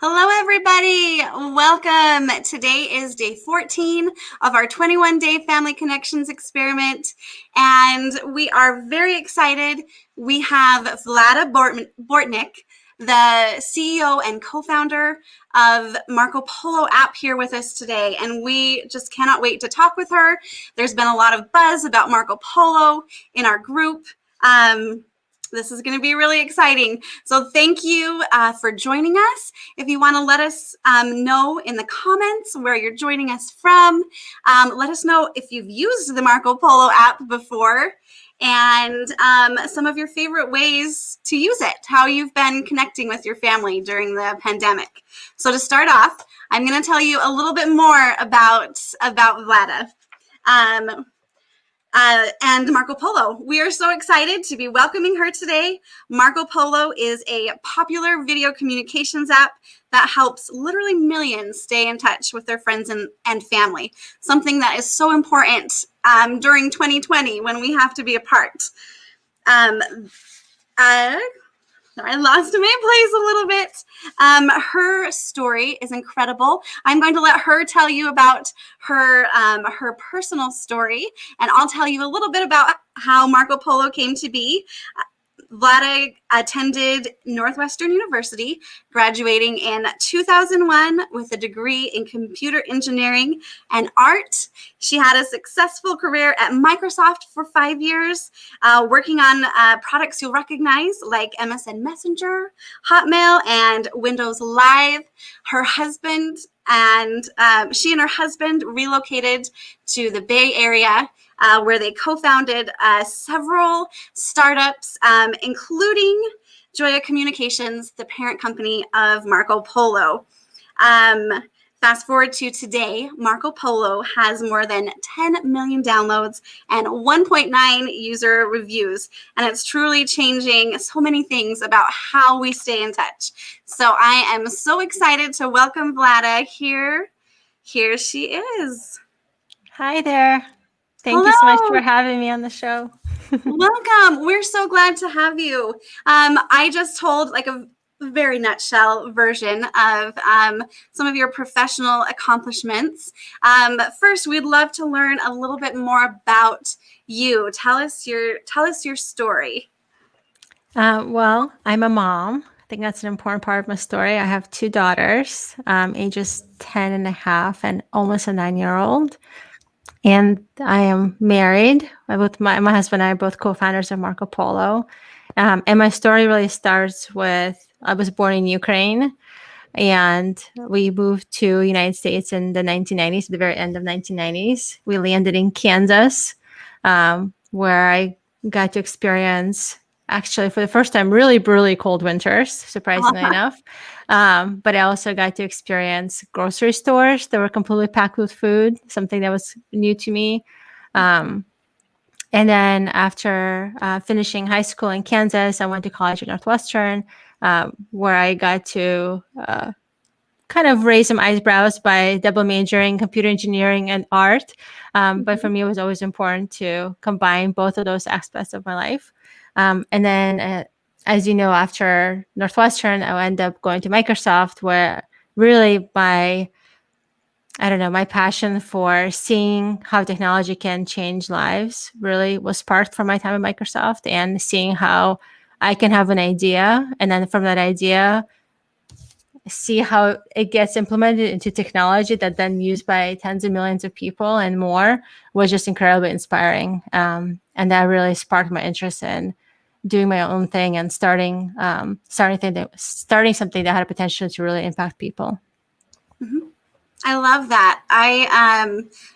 Hello, everybody. Welcome. Today is day 14 of our 21-day Family Connections experiment, and we are very excited. We have Vlada Bortnik, the CEO and co-founder of Marco Polo app here with us today, and we just cannot wait to talk with her. There's been a lot of buzz about Marco Polo in our group. This is going to be really exciting. So thank you for joining us. If you want to let us know in the comments where you're joining us from, let us know if you've used the Marco Polo app before and some of your favorite ways to use it, how you've been connecting with your family during the pandemic. So to start off, I'm going to tell you a little bit more about Vlada. And Marco Polo. We are so excited to be welcoming her today. Marco Polo is a popular video communications app that helps literally millions stay in touch with their friends and family, something that is so important during 2020 when we have to be apart. I lost my place a little bit. Her story is incredible. I'm going to let her tell you about her personal story, and I'll tell you a little bit about how Marco Polo came to be. Vlada attended Northwestern University, graduating in 2001 with a degree in computer engineering and art. She had a successful career at Microsoft for 5 years, working on products you'll recognize like MSN Messenger, Hotmail, and Windows Live. Her husband and she and her husband relocated to the Bay Area, where they co-founded several startups, including Joya Communications, the parent company of Marco Polo. Fast forward to today, Marco Polo has more than 10 million downloads and 1.9 user reviews, and it's truly changing so many things about how we stay in touch. So I am so excited to welcome Vlada here. Here she is. Hi there. Thank you so much for having me on the show. Welcome. We're so glad to have you. I just told like a very nutshell version of some of your professional accomplishments. But first, we'd love to learn a little bit more about you. Tell us your story. Well, I'm a mom. I think that's an important part of my story. I have two daughters, ages 10 and a half and almost a 9-year-old. And I am married. My husband and I are both co-founders of Marco Polo. And my story really starts with, I was born in Ukraine, and we moved to the United States in the 1990s, the very end of 1990s. We landed in Kansas, where I got to experience, actually for the first time, really brutally cold winters, surprisingly enough. But I also got to experience grocery stores that were completely packed with food, something that was new to me. And then after finishing high school in Kansas, I went to college at Northwestern, where I got to kind of raise some eyebrows by double majoring computer engineering and art. But for me, it was always important to combine both of those aspects of my life. And then, as you know, after Northwestern, I ended up going to Microsoft, where really my passion for seeing how technology can change lives really was sparked from my time at Microsoft, and seeing how I can have an idea, and then from that idea, see how it gets implemented into technology that then used by tens of millions of people and more, was just incredibly inspiring. And that really sparked my interest in doing my own thing and starting something that had a potential to really impact people. Mm-hmm. I love that.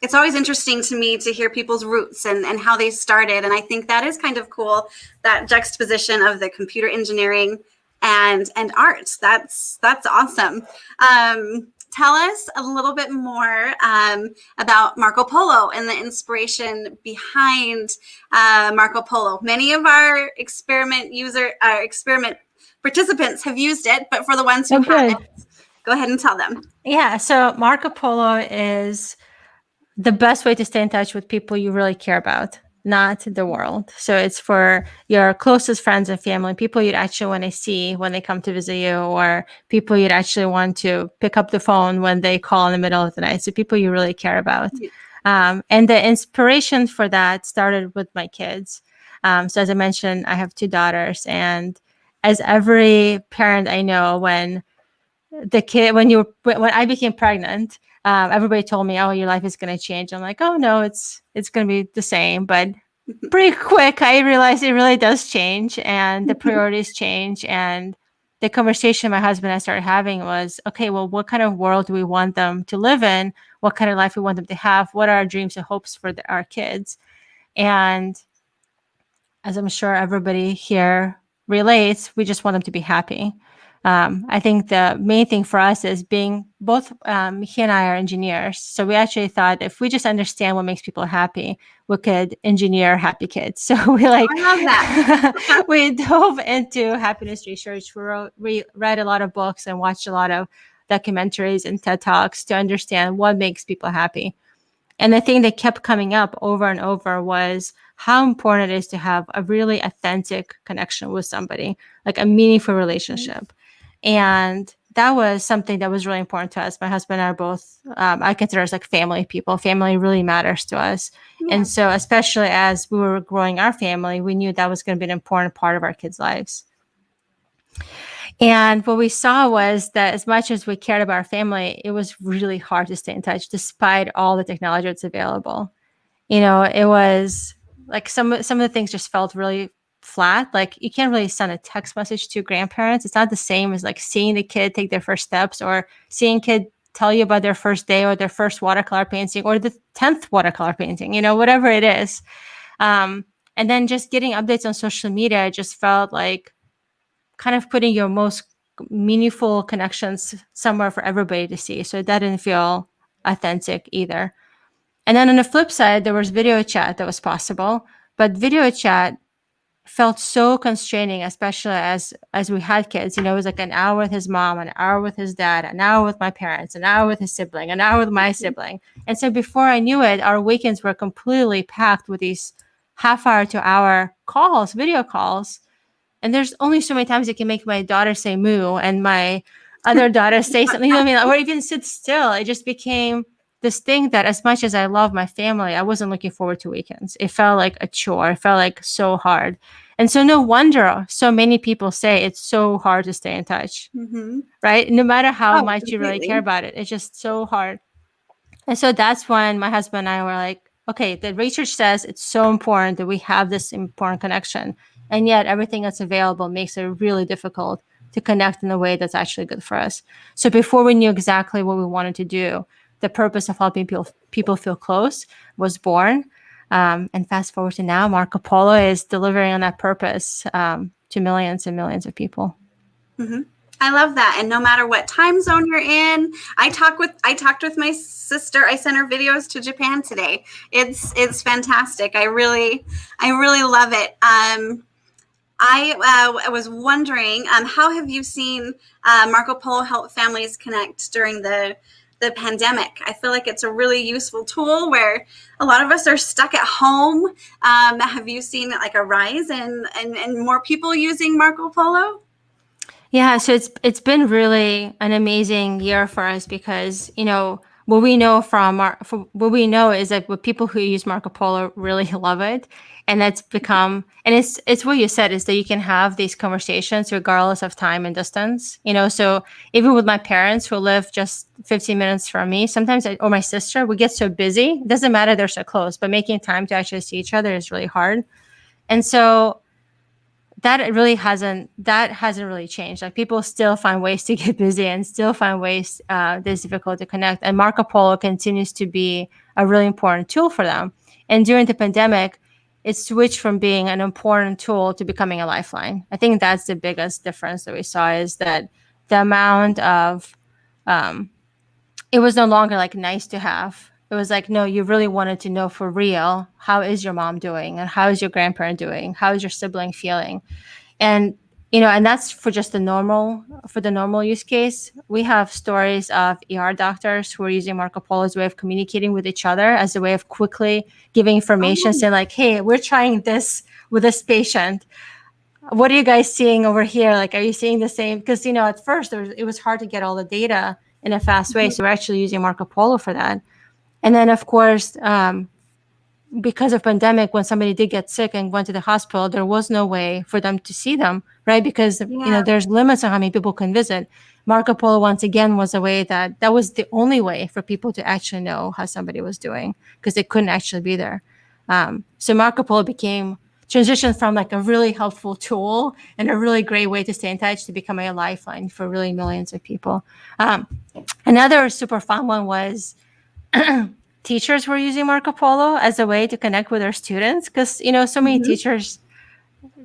It's always interesting to me to hear people's roots and how they started. And I think that is kind of cool, that juxtaposition of the computer engineering and art. That's awesome. Tell us a little bit more about Marco Polo and the inspiration behind Marco Polo. Many of our experiment participants have used it, but for the ones who haven't, go ahead and tell them. Yeah, so Marco Polo is the best way to stay in touch with people you really care about. not the world. So it's for your closest friends and family, people you'd actually want to see when they come to visit you, or people you'd actually want to pick up the phone when they call in the middle of the night. So people you really care about. Yeah. And the inspiration for that started with my kids. So as I mentioned, I have two daughters, and as every parent I know, when I became pregnant, everybody told me, "Oh, your life is going to change." I'm like, "Oh no, it's going to be the same." But pretty quick, I realized it really does change, and the priorities change. And the conversation my husband and I started having was, "Okay, well, what kind of world do we want them to live in? What kind of life we want them to have? What are our dreams and hopes for our kids?" And as I'm sure everybody here relates, we just want them to be happy. I think the main thing for us is being both, he and I are engineers. So we actually thought if we just understand what makes people happy, we could engineer happy kids. So I love that. we dove into happiness research. We read a lot of books and watched a lot of documentaries and TED Talks to understand what makes people happy. And the thing that kept coming up over and over was how important it is to have a really authentic connection with somebody, like a meaningful relationship. And that was something that was really important to us. My husband and I are both, I consider us like family people. Family really matters to us. Yeah. And so, especially as we were growing our family, we knew that was going to be an important part of our kids' lives. And what we saw was that as much as we cared about our family, it was really hard to stay in touch despite all the technology that's available. It was like some of the things just felt really flat. Like you can't really send a text message to grandparents. It's not the same as like seeing the kid take their first steps, or seeing kid tell you about their first day or their first watercolor painting or the 10th watercolor painting, whatever it is. And then just getting updates on social media just felt like kind of putting your most meaningful connections somewhere for everybody to see. So that didn't feel authentic either. And then on the flip side, there was video chat that was possible, but video chat felt so constraining, especially as we had kids. It was like an hour with his mom, an hour with his dad, an hour with my parents, an hour with his sibling, an hour with my sibling. And so before I knew it, our weekends were completely packed with these half hour to hour calls, video calls. And there's only so many times I can make my daughter say moo and my other daughter say something, or even sit still. It just became this thing that, as much as I love my family, I wasn't looking forward to weekends. It felt like a chore. It felt like so hard. And so no wonder so many people say it's so hard to stay in touch, right? No matter how much you really care about it, it's just so hard. And so that's when my husband and I were like, okay, the research says it's so important that we have this important connection. And yet everything that's available makes it really difficult to connect in a way that's actually good for us. So before we knew exactly what we wanted to do, the purpose of helping people feel close was born. And fast forward to now, Marco Polo is delivering on that purpose to millions and millions of people. Mm-hmm. I love that. And no matter what time zone you're in, I talked with my sister. I sent her videos to Japan today. It's fantastic. I really love it. I was wondering, how have you seen Marco Polo help families connect during the pandemic? I feel like it's a really useful tool where a lot of us are stuck at home. Have you seen like a rise in more people using Marco Polo? Yeah, so it's been really an amazing year for us because what we know what we know is that what people who use Marco Polo really love it, and that's become, and it's what you said, is that you can have these conversations regardless of time and distance. So even with my parents who live just 15 minutes from me, sometimes or my sister, we get so busy. It doesn't matter they're so close, but making time to actually see each other is really hard, and so that hasn't really changed. Like people still find ways to get busy and still find ways that it's difficult to connect. And Marco Polo continues to be a really important tool for them. And during the pandemic, it switched from being an important tool to becoming a lifeline. I think that's the biggest difference that we saw, is that the amount of it was no longer like nice to have. It was like, no, you really wanted to know for real, how is your mom doing? And how is your grandparent doing? How is your sibling feeling? And and that's for just the normal use case. We have stories of ER doctors who are using Marco Polo as a way of communicating with each other, as a way of quickly giving information, Oh, saying like, hey, we're trying this with this patient. What are you guys seeing over here? Like, are you seeing the same? Because, at first it was hard to get all the data in a fast way. So we're actually using Marco Polo for that. And then, of course, because of pandemic, when somebody did get sick and went to the hospital, there was no way for them to see them, right? Because yeah. there's limits on how many people can visit. Marco Polo once again was a way that was the only way for people to actually know how somebody was doing, because they couldn't actually be there. So Marco Polo transitioned from like a really helpful tool and a really great way to stay in touch to become a lifeline for really millions of people. Another super fun one was teachers were using Marco Polo as a way to connect with their students, because so many Mhm. teachers,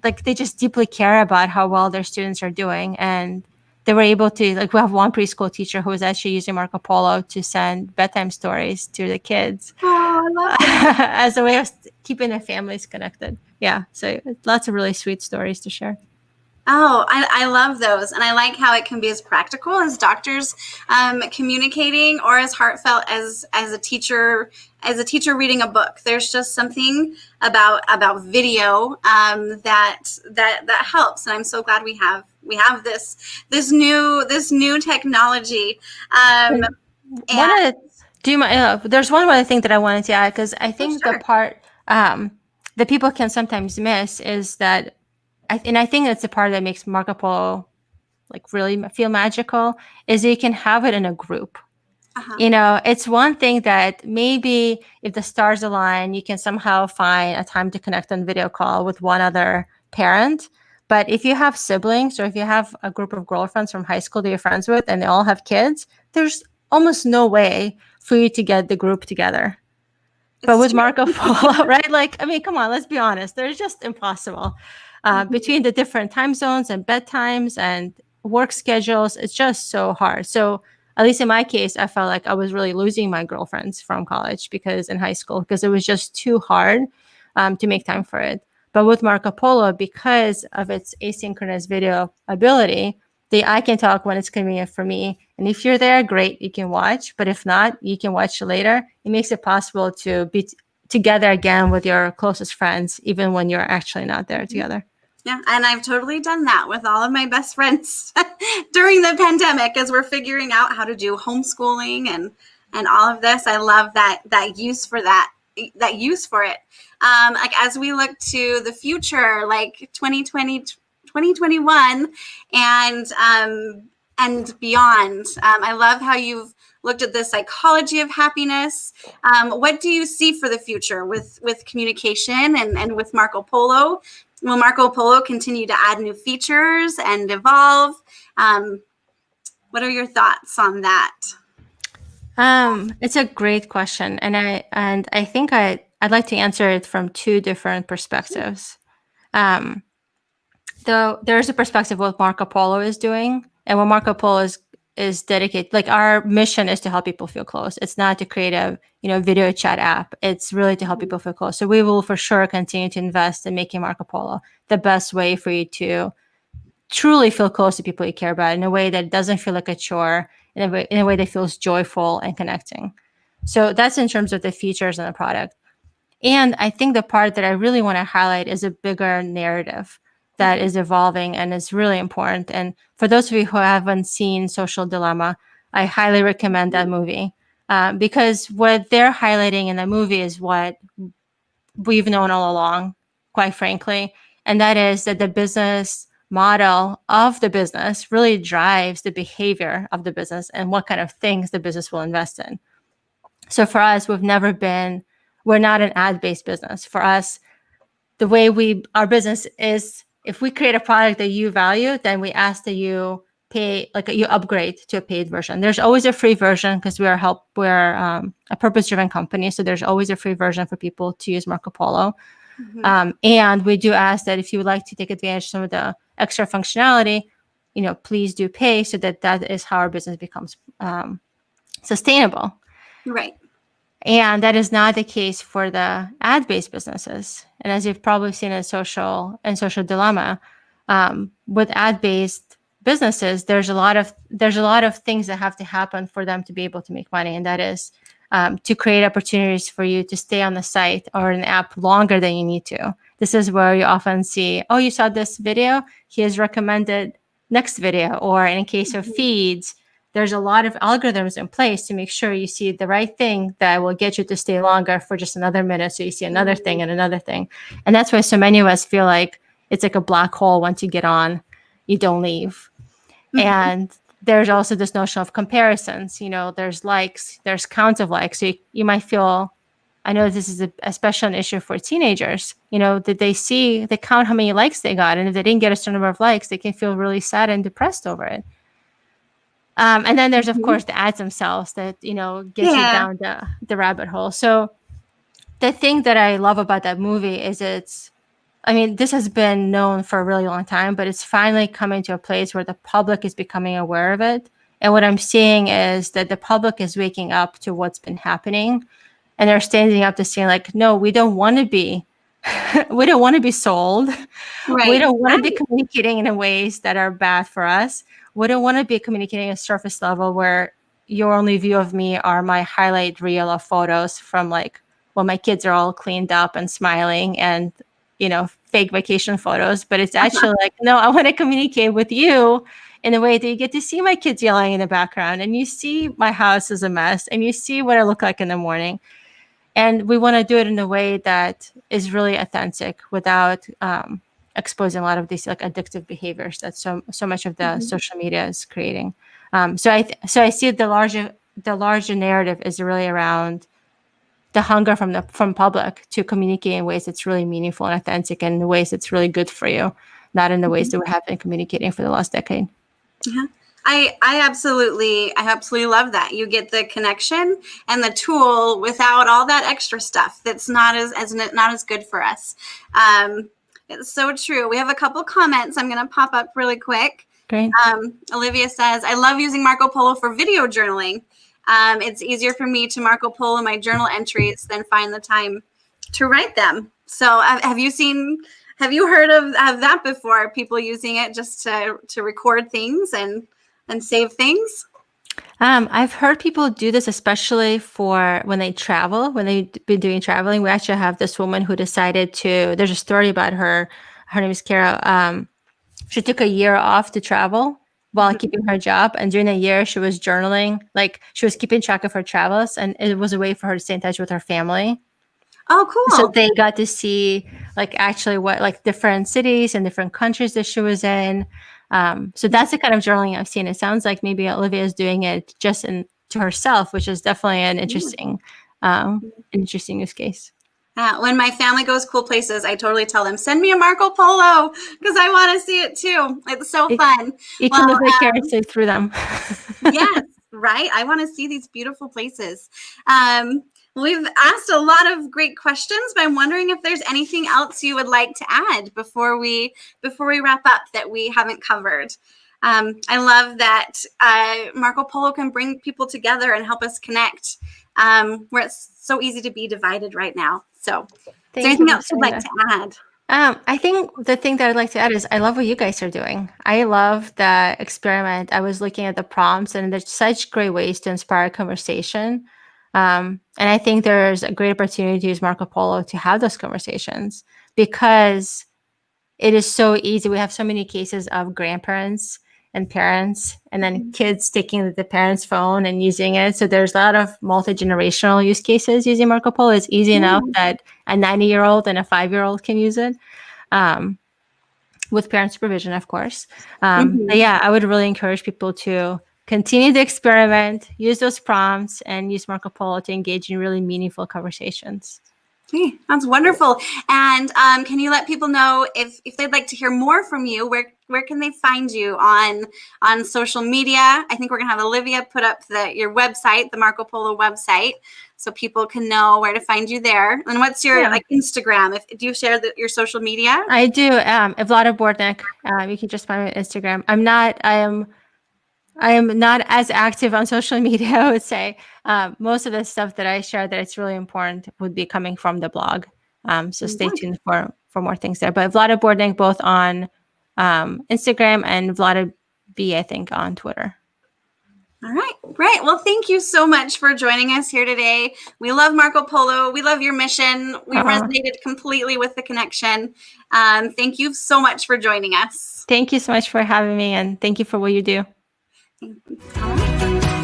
like, they just deeply care about how well their students are doing, and they were able to, like, we have one preschool teacher who was actually using Marco Polo to send bedtime stories to the kids Oh, I love that. as a way of keeping the families connected. Yeah, so lots of really sweet stories to share. Oh, I love those. And I like how it can be as practical as doctors communicating, or as heartfelt as a teacher reading a book. There's just something about video that helps. And I'm so glad we have this new technology. Um, And one and of the do you mind? There's one other thing that I wanted to add, because I oh, think the sure. part that people can sometimes miss is that, I think it's the part that makes Marco Polo like really feel magical, is you can have it in a group. Uh-huh. It's one thing that maybe if the stars align, you can somehow find a time to connect on video call with one other parent. But if you have siblings, or if you have a group of girlfriends from high school that you're friends with and they all have kids, there's almost no way for you to get the group together. But It's with true. Marco Polo, right? Like, I mean, come on, let's be honest. They're just impossible. Mhm. Between the different time zones and bedtimes and work schedules, it's just so hard. So, at least in my case, I felt like I was really losing my girlfriends from college, because in high school, because it was just too hard to make time for it. But with Marco Polo, because of its asynchronous video ability, I can talk when it's convenient for me. And if you're there, great, you can watch. But if not, you can watch later. It makes it possible to be together again with your closest friends, even when you're actually not there together. Yeah, and I've totally done that with all of my best friends during the pandemic, as we're figuring out how to do homeschooling and all of this. I love that use for that use for it. Like, as we look to the future, like 2020, 2021, and beyond. I love how you've looked at the psychology of happiness. What do you see for the future with communication and with Marco Polo? Will Marco Polo continue to add new features and evolve? What are your thoughts on that? It's a great question, and I think I'd like to answer it from two different perspectives. Um, though there's a perspective what Marco Polo is doing, and what Marco Polo is dedicated. Like, our mission is to help people feel close. It's not to create a video chat app. It's really to help people feel close. So we will for sure continue to invest in making Marco Polo the best way for you to truly feel close to people you care about, in a way that doesn't feel like a chore, in a way that feels joyful and connecting. So that's in terms of the features and the product. And I think the part that I really want to highlight is a bigger narrative that is evolving and is really important. And for those of you who haven't seen Social Dilemma, I highly recommend that movie, because what they're highlighting in the movie is what we've known all along, quite frankly. And that is that the business model of the business really drives the behavior of the business and what kind of things the business will invest in. So for us, we're not an ad-based business. For us, the way our business is, if we create a product that you value, then we ask that you pay, like, you upgrade to a paid version. There's always a free version, because we're a purpose-driven company. So there's always a free version for people to use Marco Polo. And we do ask that if you would like to take advantage of some of the extra functionality, please do pay, so that is how our business becomes sustainable. Right. And that is not the case for the ad-based businesses. And as you've probably seen in Social Dilemma, With ad-based businesses, there's a lot of things that have to happen for them to be able to make money, and that is to create opportunities for you to stay on the site or an app longer than you need to. This is where you often see, oh, you saw this video, here's recommended next video. Or in case of feeds, there's a lot of algorithms in place to make sure you see the right thing that will get you to stay longer for just another minute. So you see another thing and another thing. And that's why so many of us feel like it's like a black hole. Once you get on, you don't leave. And there's also this notion of comparisons. There's likes, there's counts of likes. So you might feel, I know this is especially an issue for teenagers, that they count how many likes they got. And if they didn't get a certain number of likes, they can feel really sad and depressed over it. And then there's, of course, the ads themselves that, gets you down the rabbit hole. So the thing that I love about that movie is this has been known for a really long time, but it's finally coming to a place where the public is becoming aware of it. And what I'm seeing is that the public is waking up to what's been happening, and they're standing up to saying, like, no, we don't want to be, we don't want to be sold. Right. We don't want to be communicating in ways that are bad for us. We don't want to be communicating at surface level where your only view of me are my highlight reel of photos from when my kids are all cleaned up and smiling and, fake vacation photos. But it's actually no, I want to communicate with you in a way that you get to see my kids yelling in the background, and you see my house is a mess, and you see what I look like in the morning. And we want to do it in a way that is really authentic without exposing a lot of these addictive behaviors that so much of the social media is creating. So I see the larger narrative is really around the hunger from public to communicate in ways that's really meaningful and authentic, and in ways that's really good for you, not in the ways that we have been communicating for the last decade. Yeah. I absolutely love that. You get the connection and the tool without all that extra stuff that's not as good for us. It's so true. We have a couple comments I'm going to pop up really quick. Great. Olivia says, I love using Marco Polo for video journaling. It's easier for me to Marco Polo my journal entries than find the time to write them. So have you heard of that before? People using it just to record things and save things? I've heard people do this, especially for when they travel, when they've been doing traveling. We actually have this woman who decided there's a story about her. Her name is Kara. She took a year off to travel while keeping her job. And during the year, she was journaling, she was keeping track of her travels. And it was a way for her to stay in touch with her family. Oh, cool. So they got to see actually what different cities and different countries that she was in. So that's the kind of journaling I've seen. It sounds like maybe Olivia is doing it just to herself, which is definitely an interesting use case. When my family goes cool places, I totally tell them, send me a Marco Polo because I want to see it too. It's so fun. You can live vicariously through them. Yes, right. I want to see these beautiful places. We've asked a lot of great questions, but I'm wondering if there's anything else you would like to add before we wrap up that we haven't covered. I love that Marco Polo can bring people together and help us connect where it's so easy to be divided right now. So is there anything else you'd like to add? I think the thing that I'd like to add is I love what you guys are doing. I love the experiment. I was looking at the prompts, and there's such great ways to inspire conversation. And I think there's a great opportunity to use Marco Polo to have those conversations, because it is so easy. We have so many cases of grandparents and parents, and then kids taking the parents' phone and using it. So there's a lot of multi-generational use cases using Marco Polo. It's easy enough that a 90-year-old and a 5-year-old can use it, with parent supervision, of course. But yeah, I would really encourage people to continue the experiment, use those prompts, and use Marco Polo to engage in really meaningful conversations. Okay, that's wonderful. And can you let people know if they'd like to hear more from you, where can they find you on social media? I think we're gonna have Olivia put up your website, the Marco Polo website, so people can know where to find you there. And what's your Instagram? Do you share your social media? I do. Vlada Bortnik. You can just find me on Instagram. I am not as active on social media, I would say. Most of the stuff that I share that it's really important would be coming from the blog. So stay tuned for more things there. But Vlada Bortnik, both on Instagram, and Vlada B, I think, on Twitter. All right, great. Well, thank you so much for joining us here today. We love Marco Polo. We love your mission. We resonated completely with the connection. Thank you so much for joining us. Thank you so much for having me, and thank you for what you do. All right.